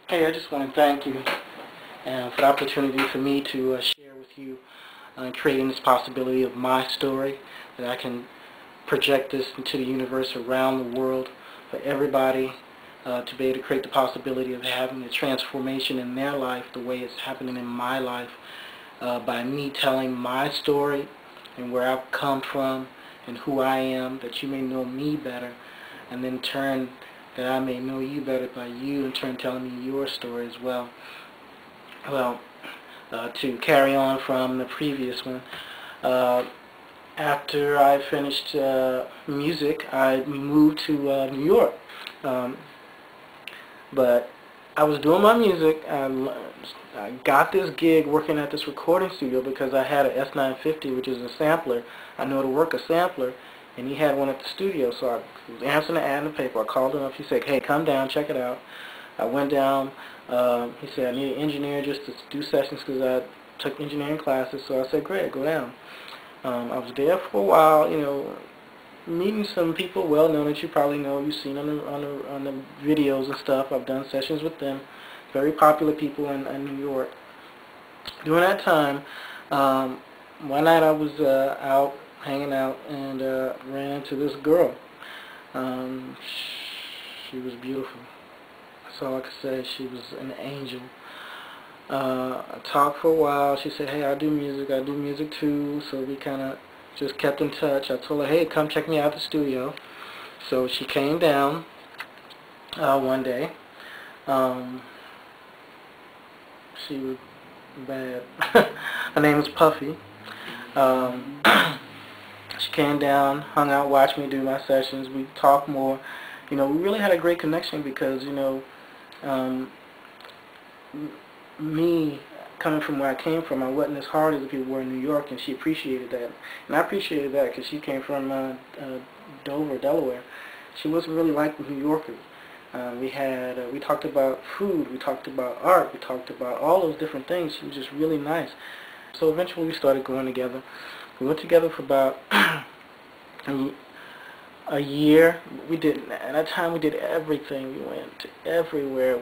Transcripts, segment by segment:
Hey, I just want to thank you for the opportunity for me to share with you creating this possibility of my story, that I can project this into the universe around the world for everybody to be able to create the possibility of having a transformation in their life the way it's happening in my life by me telling my story and where I've come from and who I am, that you may know me better, and then turn that I may know you better by you in turn telling me your story as well. Well, to carry on from the previous one, uh, after I finished music, I moved to New York. Um, but I was doing my music. I got this gig working at this recording studio because I had a S950, which is a sampler. I know to work a sampler, and he had one at the studio. So I was answering the ad in the paper. I called him up. He said, "Hey, come down, check it out." I went down. He said, "I need an engineer just to do sessions because I took engineering classes." So I said, "Great, go down." I was there for a while, meeting some people well known that you probably know. You've seen on the videos and stuff. I've done sessions with them. Very popular people in New York. During that time, one night I was out hanging out and ran into this girl. Um, she was beautiful. That's all I could say. She was an angel. I talked for a while. She said, "Hey, I do music too." So we kind of just kept in touch. I told her, "Hey, come check me out at the studio." So she came down one day. Um, she was bad. Her name was Puffy. Um, she came down, hung out, watched me do my sessions. We talked more. We really had a great connection because, um, me coming from where I came from, I wasn't as hard as the people were in New York, and she appreciated that. And I appreciated that because she came from Dover, Delaware. She wasn't really like New Yorkers. We talked about food, we talked about art, we talked about all those different things. She was just really nice. So eventually we started going together. We went together for about a year. At that time we did everything. We went everywhere.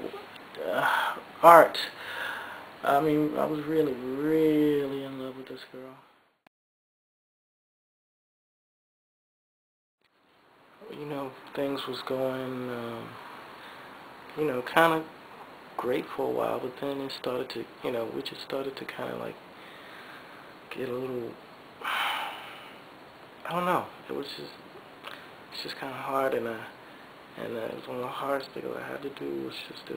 Art. I mean, I was really, really in love with this girl. Things was going, kind of great for a while, but then it started to, we just started to kind of like get a little, I don't know, it's just kind of hard, and it was one of the hardest things I had to do was just to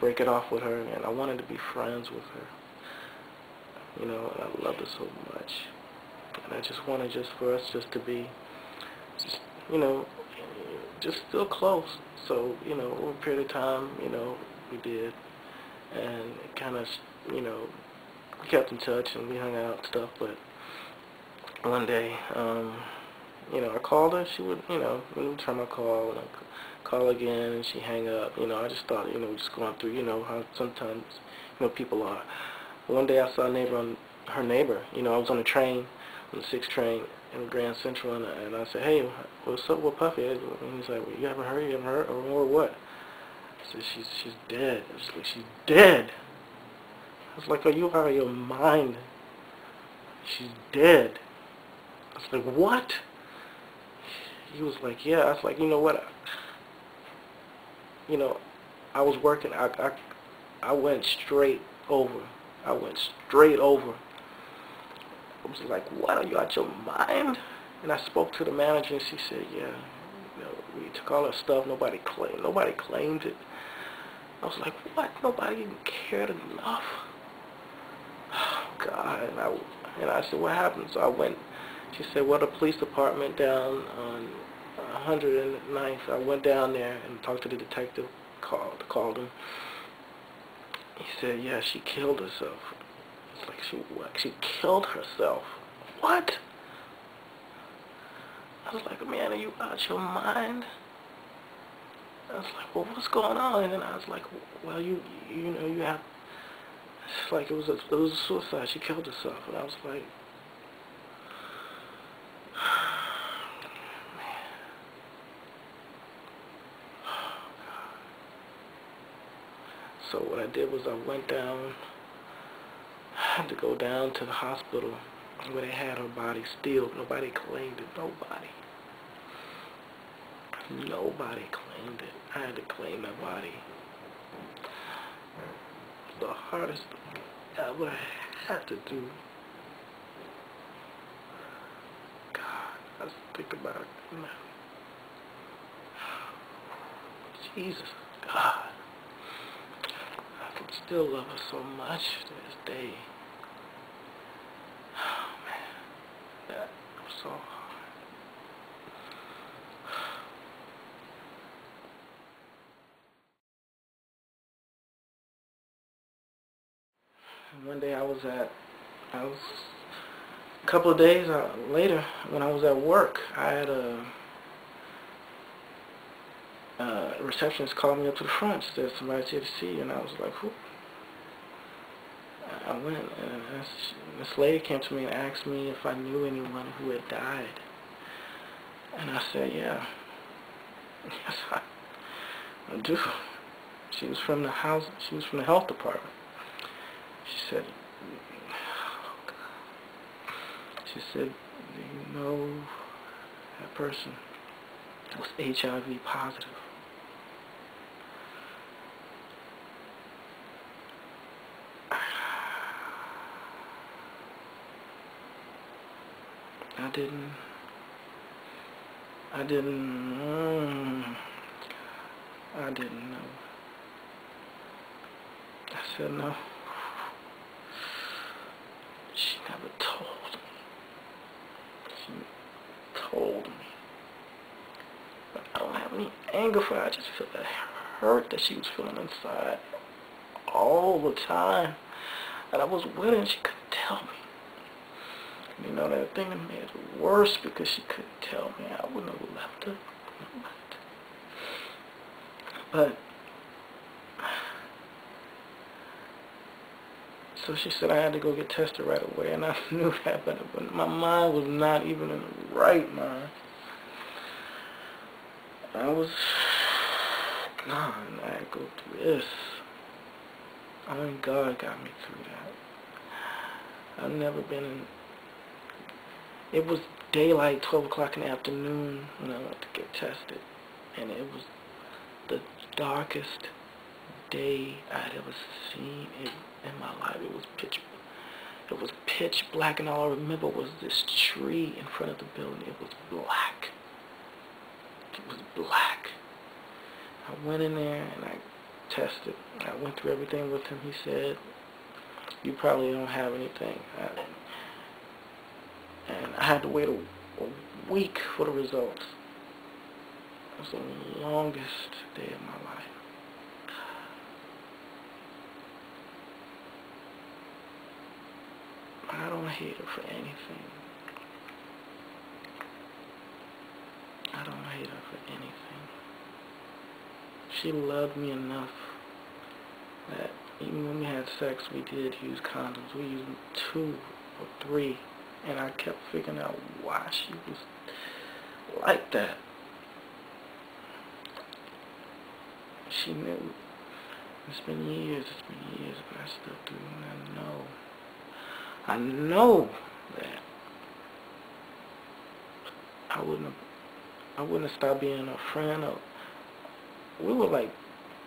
break it off with her, and I wanted to be friends with her, and I loved her so much, and I just wanted for us just to be, just, you know, just still close. So, over a period of time, we did, and it kind of, we kept in touch and we hung out and stuff, but one day, I called her. She would, every time I call, and I call again, and she hang up. I just thought, just going through, how sometimes, people are. One day I saw her neighbor. I was on the train, on the 6th train in Grand Central, and I said, "Hey, what's up with Puffy?" And he's like, "Well, you haven't heard, or what?" I said, "She's dead." I was like, "She's dead?" I was like, "Are you out of your mind? She's dead." I was like, "What?" He was like, "Yeah." I was like, "You know what? I was working. I went straight over. I went straight over. I was like, "What? Are you out your mind?" And I spoke to the manager, and she said, "Yeah, we took all that stuff. Nobody claimed it." I was like, "What? Nobody even cared enough?" Oh, God. And I said, "What happened?" So I went. She said, "Well, the police department down on 109th. I went down there and talked to the detective. Called him. He said, "Yeah, she killed herself." It's like, she killed herself. What? I was like, "Man, are you out your mind?" I was like, "Well, what's going on?" And then I was like, "Well, you have." It's like it was a suicide. She killed herself, and I was like, man, So what I did was I went down, I had to go down to the hospital where they had her body still. Nobody claimed it, nobody. Nobody claimed it. I had to claim that body. The hardest thing I ever had to do. God, I just think about it. Jesus, God. I can still love her so much to this day. Oh, man. That was so hard. And one day I was a couple of days later when I was at work, I had a receptionist called me up to the front, said somebody's here to see you, and I was like, who? I went, and this lady came to me and asked me if I knew anyone who had died. And I said, yeah. Yes, I do. She was from the health department. She said, oh God. She said, do you know that person was HIV positive? I didn't know. I said, no. She never told me. She told me. But I don't have any anger for her. I just feel that hurt that she was feeling inside all the time. And I was with her and she couldn't tell me. You know, that thing that made it worse because she couldn't tell me. I wouldn't have left her. But, so she said I had to go get tested right away, and I knew that, but my mind was not even in the right mind. I was, God, I had to go through this. Only God got me through that. I've never been in, it was daylight, 12 o'clock in the afternoon when I went to get tested, and it was the darkest day I'd ever seen in my life. It was pitch black, and all I remember was this tree in front of the building. It was black. It was black. I went in there and I tested. I went through everything with him. He said, you probably don't have anything. And I had to wait a week for the results. It was the longest day of my life. I don't hate her for anything. I don't hate her for anything. She loved me enough that even when we had sex, we did use condoms. We used 2 or 3, and I kept figuring out why she was like that. She knew. It's been years, but I still do, and I know that I wouldn't have stopped being a friend. We were like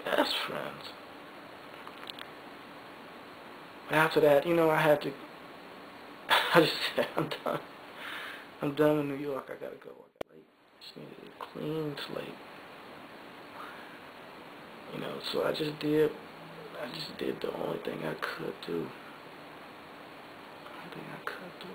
best friends. But after that, you know, I just said, I'm done. I'm done in New York. I gotta go. I just needed a clean slate. You know, so I just did the only thing I could do. The only thing I could do.